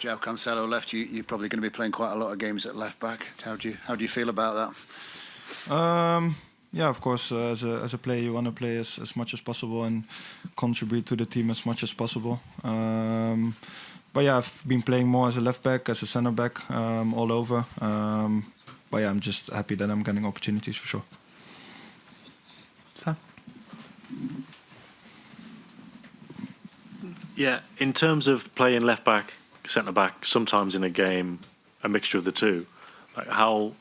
João Cancelo left, you're probably going to be playing quite a lot of games at left back. How do you feel about that? Yeah, of course. As a player, you want to play as much as possible and contribute to the team as much as possible. But yeah, I've been playing more as a left back, as a centre back, all over. But yeah, I'm just happy that I'm getting opportunities for sure. So. Yeah, in terms of playing left back, centre back, sometimes in a game, a mixture of the two. Like how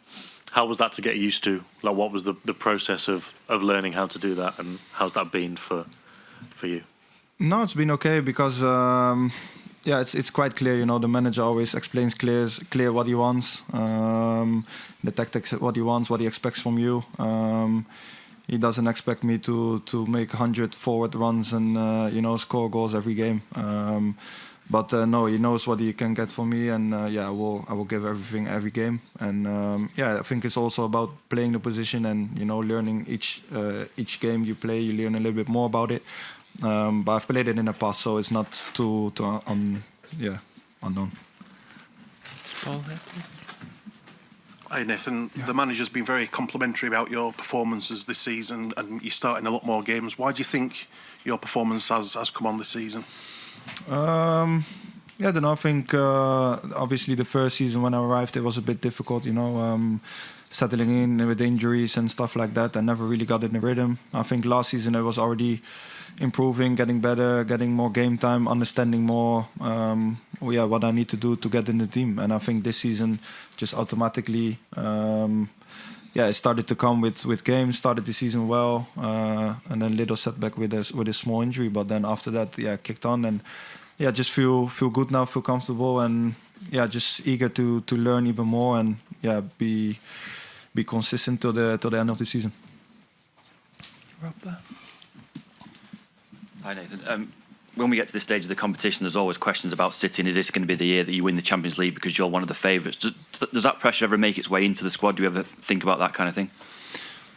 was that to get used to? Like, what was the process of learning how to do that, and how's that been for you? No, it's been okay because it's quite clear. You know, the manager always explains clear what he wants, the tactics, what he wants, what he expects from you. He doesn't expect me to make 100 forward runs and score goals every game. But no, he knows what he can get from me, and I will give everything every game. And I think it's also about playing the position and learning each game you play. You learn a little bit more about it. But I've played it in the past, so it's not too unknown. Paul, here, please. Hi Nathan, the manager's been very complimentary about your performances this season, and you're starting a lot more games. Why do you think your performance has come on this season? I don't know. I think obviously the first season when I arrived, it was a bit difficult, settling in with injuries and stuff like that. I never really got in the rhythm. I think last season I was already improving, getting better, getting more game time, understanding more what I need to do to get in the team. And I think this season just automatically it started to come with games, started the season well, and then little setback with a small injury, but then after that kicked on, and just feel good now, feel comfortable, and just eager to learn even more, and be consistent to the end of the season. Rob there. Hi Nathan. When we get to this stage of the competition, there's always questions about City, and is this going to be the year that you win the Champions League because you're one of the favourites? Does that pressure ever make its way into the squad? Do you ever think about that kind of thing?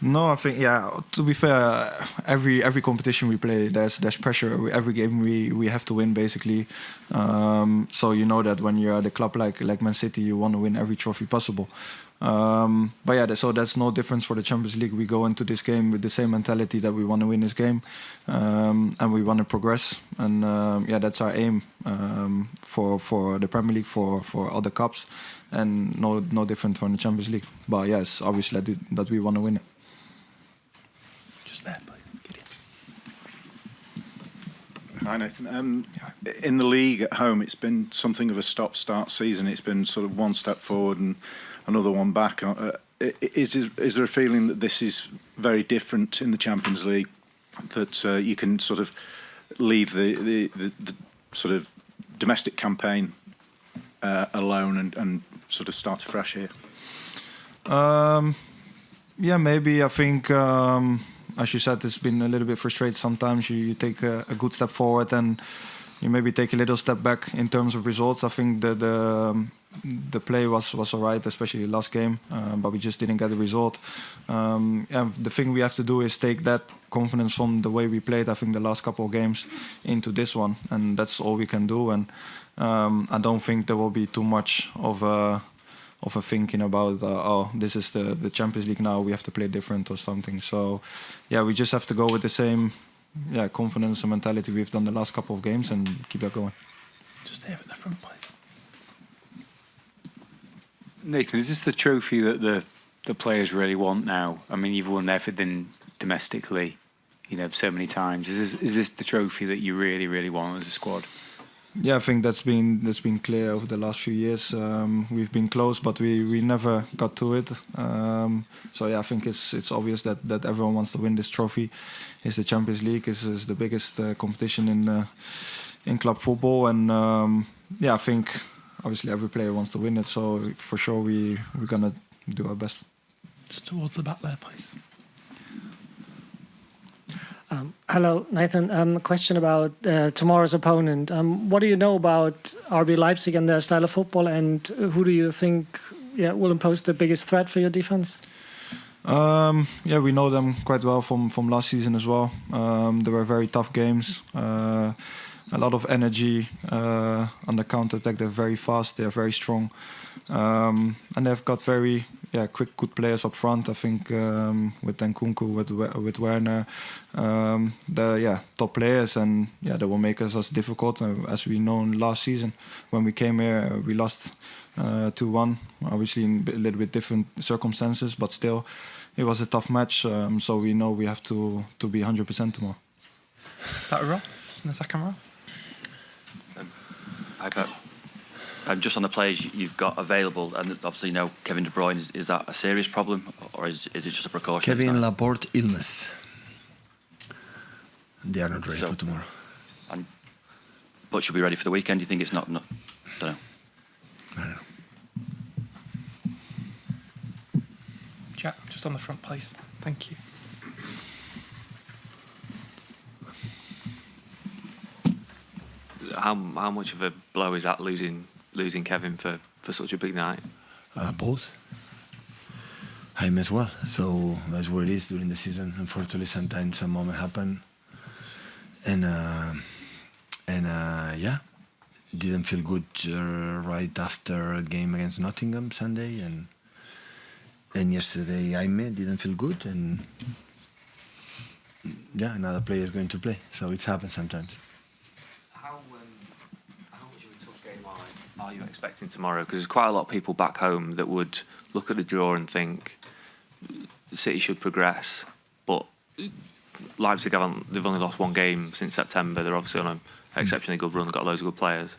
No, I think to be fair, every competition we play, there's pressure. Every game we have to win basically. So you know that when you're at a club like Man City, you want to win every trophy possible. So that's no difference for the Champions League. We go into this game with the same mentality that we want to win this game, and we want to progress. And that's our aim for the Premier League, for other cups, and no different from the Champions League. But yes, obviously that we want to win it. Just there, please. Hi Nathan. In the league at home, it's been something of a stop-start season. It's been sort of one step forward and another one back. Is there a feeling that this is very different in the Champions League, that you can sort of leave the sort of domestic campaign alone and sort of start afresh here? Maybe. I think, as you said, it's been a little bit frustrating sometimes. You take a good step forward and you maybe take a little step back in terms of results. I think the play was alright, especially last game, but we just didn't get the result. The thing we have to do is take that confidence from the way we played, I think, the last couple of games into this one, and that's all we can do. And I don't think there will be too much of a thinking about this is the Champions League now, we have to play different or something. So we just have to go with the same confidence and mentality we've done the last couple of games and keep that going. Just here at the front, please. Nathan, is this the trophy that the players really want now? I mean, you've won everything domestically, so many times. Is this the trophy that you really, really want as a squad? I think that's been clear over the last few years. We've been close, but we never got to it. I think it's obvious that everyone wants to win this trophy. It's the Champions League. Is the biggest competition in club football, and I think obviously every player wants to win it. So for sure we're gonna do our best. Just towards the back there, please. Hello, Nathan. A question about tomorrow's opponent. What do you know about RB Leipzig and their style of football, and who do you think will impose the biggest threat for your defense? We know them quite well from last season as well. They were very tough games. a lot of energy on the counter attack. They're very fast. They're very strong, and they've got very quick, good players up front. I think with Nkunku, with Werner, they're top players, and they will make us as difficult as we know last season when we came here. We lost 2-1, obviously in a little bit different circumstances, but still, it was a tough match. So we know we have to be 100% tomorrow. Is that a row? Just in the second row? Hi, Pep. Just on the players you've got available, and obviously you know Kevin De Bruyne, is that a serious problem, or is it just a precaution? Kevin Laporte illness. They are not ready for tomorrow. But should be ready for the weekend. Do you think it's not don't know. I don't know. Jack, just on the front, please. Thank you. How much of a blow is that losing Kevin for such a big night? Both. Him as well. So that's what it is during the season. Unfortunately, sometimes some moment happen, and didn't feel good right after a game against Nottingham Sunday, and yesterday Jaime didn't feel good, and another player is going to play. So it happens sometimes. How much of a tough game are you expecting tomorrow? Because there's quite a lot of people back home that would look at the draw and think City should progress, but Leipzig they've only lost one game since September. They're obviously on an exceptionally good run, got loads of good players.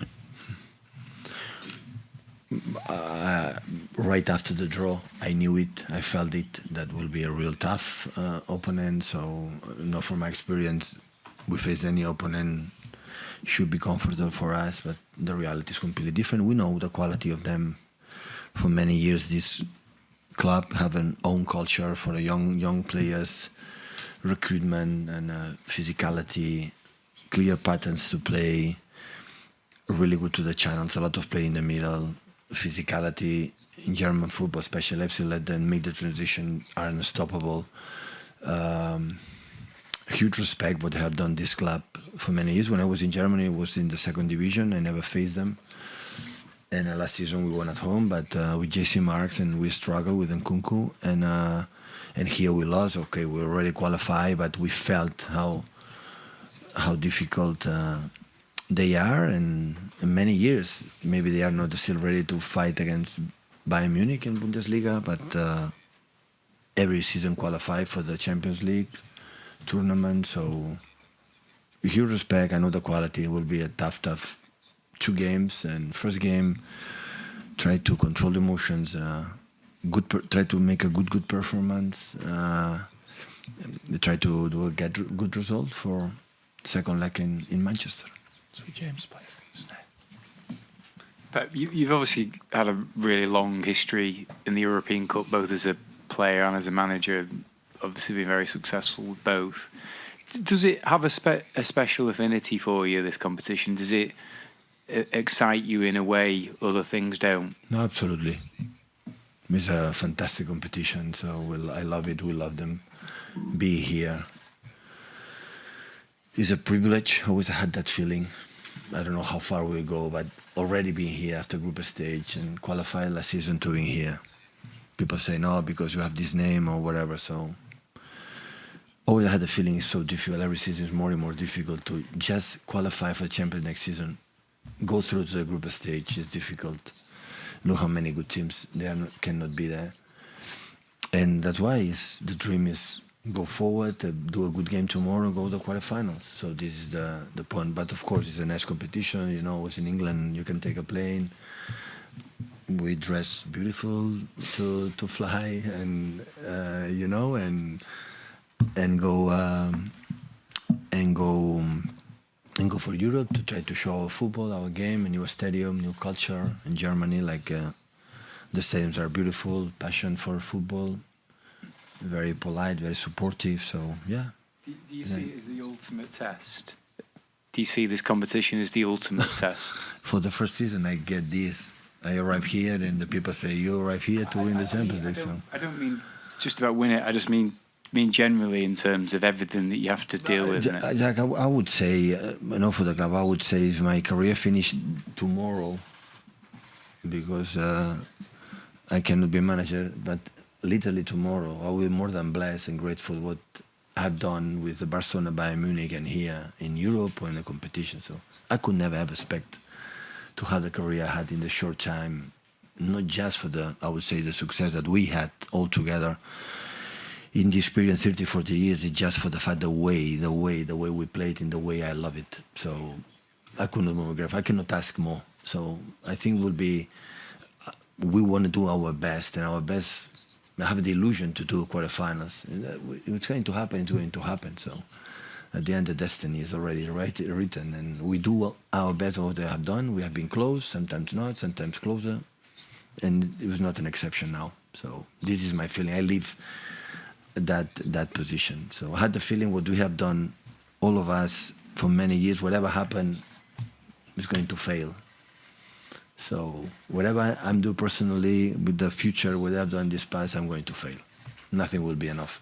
Right after the draw, I knew it. I felt it. That will be a real tough opponent. So, from my experience, we face any opponent should be comfortable for us. But the reality is completely different. We know the quality of them. For many years, this club have an own culture for the young players, recruitment and physicality, clear patterns to play, really good to the channels, a lot of play in the middle, physicality in German football, especially Leipzig, let them make the transition, are unstoppable. Huge respect what they have done this club for many years. When I was in Germany, it was in the second division. I never faced them. And last season we won at home, but with JC Marks, and we struggled with Nkunku, and here we lost. Okay, we already qualified, but we felt how difficult they are, and in many years maybe they are not still ready to fight against Bayern Munich in Bundesliga, but every season qualify for the Champions League tournament. So huge respect. I know the quality will be a tough 2 games, and first game try to control the emotions, try to make a good performance, try to get good result for second leg in Manchester. Sweet James, please. Pep, you've obviously had a really long history in the European Cup, both as a player and as a manager. Obviously been very successful with both. Does it have a special affinity for you, this competition? Does it excite you in a way other things don't? No, absolutely. It's a fantastic competition, so I love it. We love them. Be here. It's a privilege. Always had that feeling. I don't know how far we'll go, but already being here after group stage and qualify last season to being here. People say no because you have this name or whatever. So always had the feeling it's so difficult. Every season is more and more difficult to just qualify for Champions next season. Go through to the group stage is difficult. Look how many good teams cannot be there, and that's why the dream is go forward, do a good game tomorrow, go to the quarterfinals. So this is the point. But of course, it's a nice competition. You know, it's in England. You can take a plane. We dress beautiful to fly, and go for Europe to try to show our football, our game, a new stadium, new culture in Germany. The stadiums are beautiful, passion for football. Very polite, very supportive. So yeah. Do you see it as the ultimate test? Do you see this competition as the ultimate test? For the first season, I get this. I arrive here, and the people say you arrive here to win the Champions League. I don't mean just about win it. I just mean I mean, generally, in terms of everything that you have to deal with. Jack, I would say, for the club, I would say if my career finished tomorrow, because I cannot be manager, but literally tomorrow, I will be more than blessed and grateful what I've done with the Barcelona, Bayern Munich, and here in Europe or in the competition. So I could never ever expect to have the career I had in the short time, not just for I would say, the success that we had all together in this period, 30, 40 years. It's just for the fact, the way we played, in the way I love it. So I could not more grateful. I cannot ask more. So I think we want to do our best, and our best, I have the illusion to do quarterfinals. It's going to happen. It's going to happen. So at the end, the destiny is already written, and we do our best of what they have done. We have been close, sometimes not, sometimes closer, and it was not an exception now. So this is my feeling. I live that position. So I had the feeling what we have done, all of us, for many years, whatever happened, is going to fail. So whatever I'm doing personally with the future, what I've done in this past, I'm going to fail. Nothing will be enough.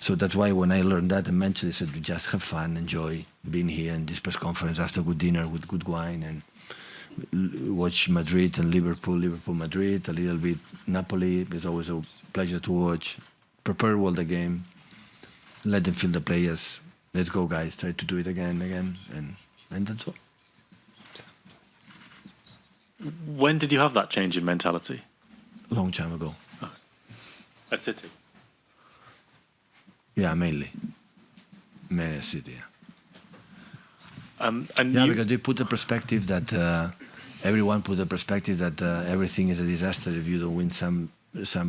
So that's why when I learned that, I mentally said, just have fun, enjoy being here in this press conference after good dinner with good wine, and watch Madrid and Liverpool, Madrid, a little bit Napoli. It's always a pleasure to watch. Prepare well the game. Let them feel the players. Let's go, guys. Try to do it again, and that's all. When did you have that change in mentality? A long time ago. Oh. At City? Yeah, mainly at City. Yeah. Because they put the perspective that everyone put the perspective that everything is a disaster if you don't win some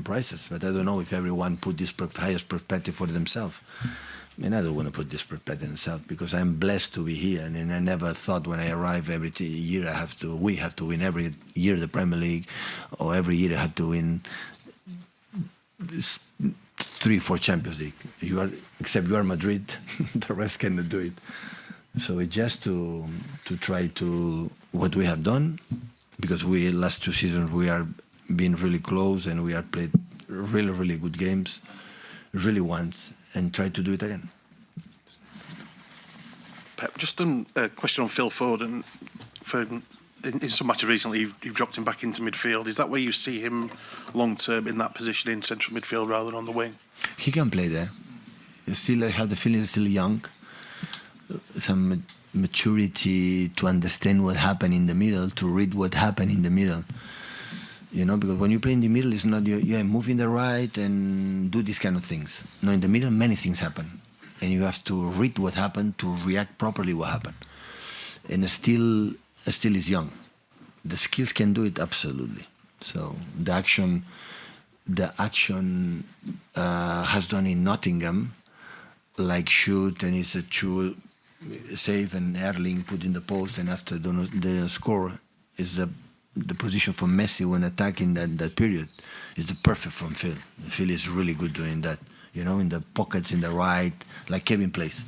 prizes. But I don't know if everyone put this highest perspective for themselves. I mean, I don't want to put this perspective on themselves because I'm blessed to be here, and I never thought when I arrive every year we have to win every year the Premier League, or every year I have to win 3-4 Champions League. Except you are Madrid, the rest cannot do it. So it's just to try to what we have done, because last 2 seasons we are being really close and we are played really, really good games, really once, and try to do it again. Pep, just a question on Phil Foden. In some matches recently, you've dropped him back into midfield. Is that where you see him long term, in that position in central midfield rather than on the wing? He can play there. I have the feeling he's still young. Some maturity to understand what happened in the middle, to read what happened in the middle. Because when you play in the middle, it's not you move in the right and do these kind of things. No, in the middle, many things happen, and you have to read what happened to react properly what happened. And still is young. The skills can do it absolutely. So the action has done in Nottingham, like shoot, and it's a true save, and Erling put in the post, and after the score is the position for Messi when attacking that period is the perfect from Phil. Phil is really good doing that, in the pockets, in the right, like Kevin plays.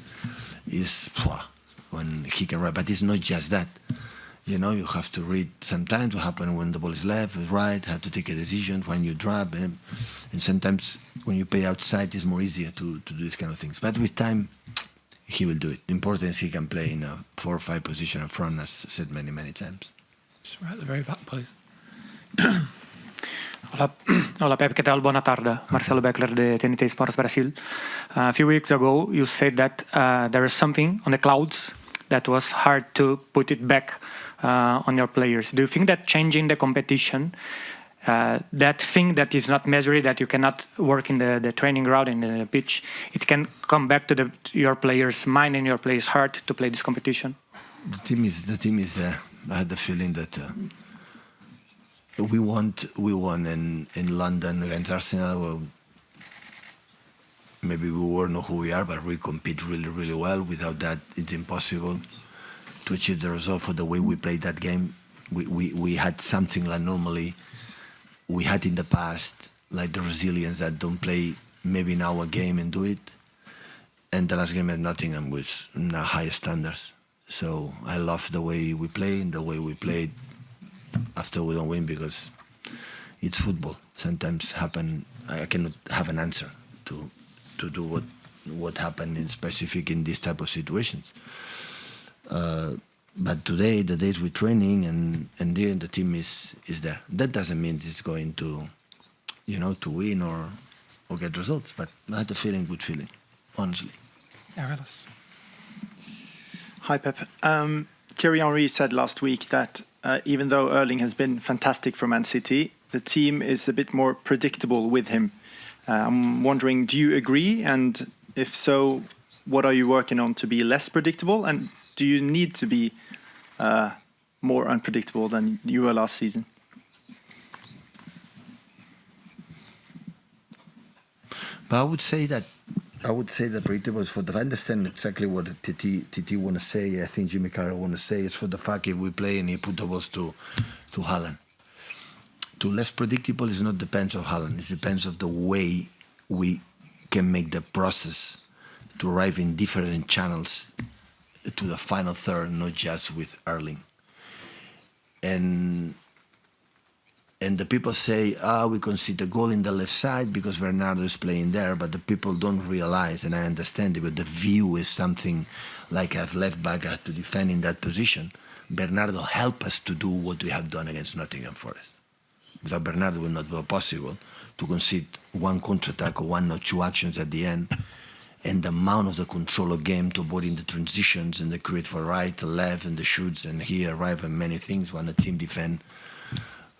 Is when he can run, but it's not just that. You have to read sometimes what happens when the ball is left, right, have to take a decision when you drop, and sometimes when you play outside, it's more easier to do these kind of things. But with time, he will do it. The important is he can play in a 4 or 5 position up front, as said many, many times. Just right at the very back, please. Hola Pep, ¿qué tal? Buena tarde. Marcelo Beckler de TNT Sports Brasil. A few weeks ago, you said that there is something on the clouds that was hard to put it back on your players. Do you think that changing the competition, that thing that is not measured, that you cannot work in the training ground, in the pitch, it can come back to your players' mind and your players' heart to play this competition? The team is there. I had the feeling that we won in London against Arsenal. Well, maybe we were not who we are, but we compete really, really well. Without that, it's impossible to achieve the result for the way we played that game. We had something like normally we had in the past, like the resilience that don't play maybe in our game and do it. And the last game at Nottingham was now high standards. So I love the way we play and the way we played after we don't win, because it's football. Sometimes I cannot have an answer to to do what happened in specific in this type of situations. But today, the days we're training and the team is there. That doesn't mean it's going to, to win or get results. But I had a good feeling, honestly. Arelis. Hi, Pep. Thierry Henry said last week that even though Erling has been fantastic for Man City, the team is a bit more predictable with him. I'm wondering, do you agree? And if so, what are you working on to be less predictable? And do you need to be more unpredictable than you were last season? But I would say that predictable is for the. I understand exactly what TT want to say. I think Jimmy Carroll want to say is for the fact if we play and he put the balls to Haaland. To less predictable is not depends on Haaland. It depends of the way we can make the process to arrive in different channels to the final third, not just with Erling. And the people say, we concede the goal in the left side because Bernardo is playing there, but the people don't realize, and I understand it, but the view is something like a left back have to defend in that position. Bernardo helped us to do what we have done against Nottingham Forest. Without Bernardo, it would not be possible to concede one counter-attack or one or two actions at the end. And the amount of the control of game to avoid in the transitions and the create for right, left, and the shoots, and here arrive at many things when the team defend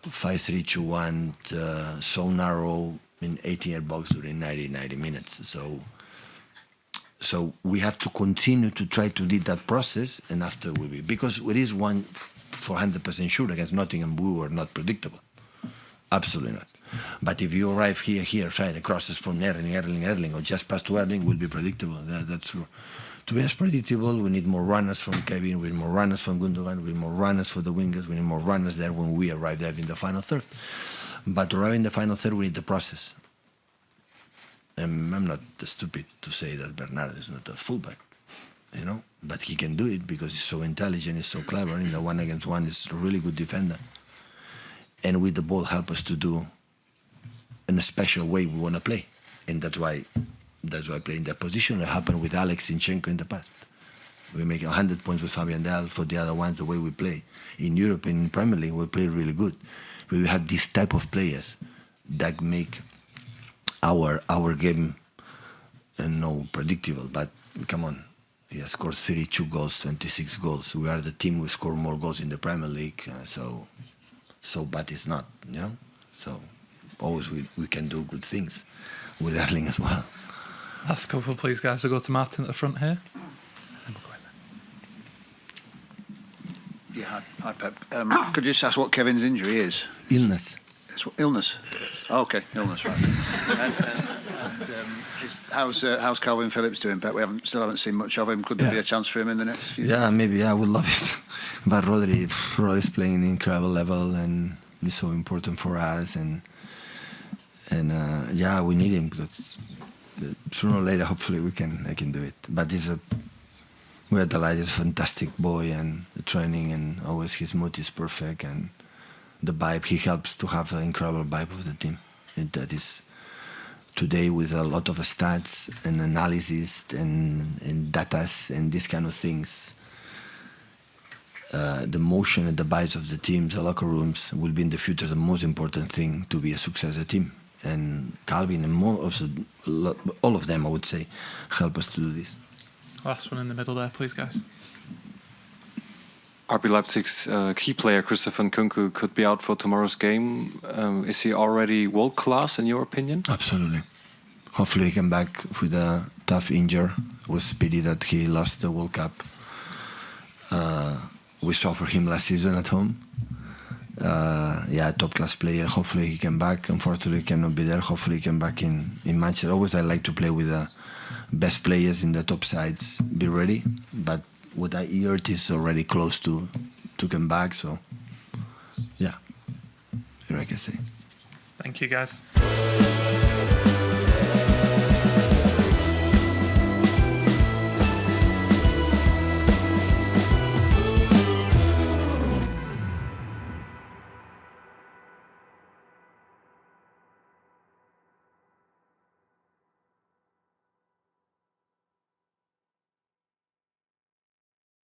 5-3-2-1, so narrow in 18-yard box during 90 minutes. So we have to continue to try to lead that process, and after we will, because it is 400% sure against Nottingham, we were not predictable. Absolutely not. But if you arrive here, try the crosses from Erling, or just pass to Erling, will be predictable. That's true. To be as predictable, we need more runners from Kevin, we need more runners from Gundogan, we need more runners for the wingers, we need more runners there when we arrive there in the final third. But to arrive in the final third, we need the process. And I'm not stupid to say that Bernardo is not a fullback, but he can do it because he's so intelligent, he's so clever. In the 1-against-1, he's a really good defender. And with the ball, help us to do in a special way we want to play. And that's why I play in that position. It happened with Alex Zinchenko in the past. We make 100 points with Fabian Delph. For the other ones, the way we play. In Europe, in Premier League, we play really good. We have this type of players that make our game predictable. But come on, he has scored 32 goals, 26 goals. We are the team who score more goals in the Premier League. But it's not, So always we can do good things with Erling as well. Last couple, please, guys. We'll go to Martin at the front here. Yeah, hi Pep. Could you just ask what Kevin's injury is? Illness. Illness? Oh, okay, illness, right. How's Calvin Phillips doing, Pep? We still haven't seen much of him. Could there be a chance for him in the next few? Yeah, maybe. I would love it. But Rodri's playing an incredible level, and he's so important for us. And we need him because sooner or later, hopefully, I can do it. But we are delighted. He's a fantastic boy, and the training and always his mood is perfect, and the vibe he helps to have an incredible vibe of the team. And that is today with a lot of stats and analysis and datas and these kind of things. The motion and the vibes of the teams, the locker rooms, will be in the future the most important thing to be a success as a team. And Calvin and all of them, I would say, help us to do this. Last one in the middle there, please, guys. RB Leipzig's key player, Christopher Nkunku, could be out for tomorrow's game. Is he already world class, in your opinion? Absolutely. Hopefully he can back with a tough injury. It was pity that he lost the World Cup. We saw for him last season at home. Top class player. Hopefully he can back. Unfortunately he cannot be there. Hopefully he can back in Manchester. Always I like to play with the best players in the top sides. Be ready. But what I heard is already close to come back. So yeah, here I can say. Thank you, guys.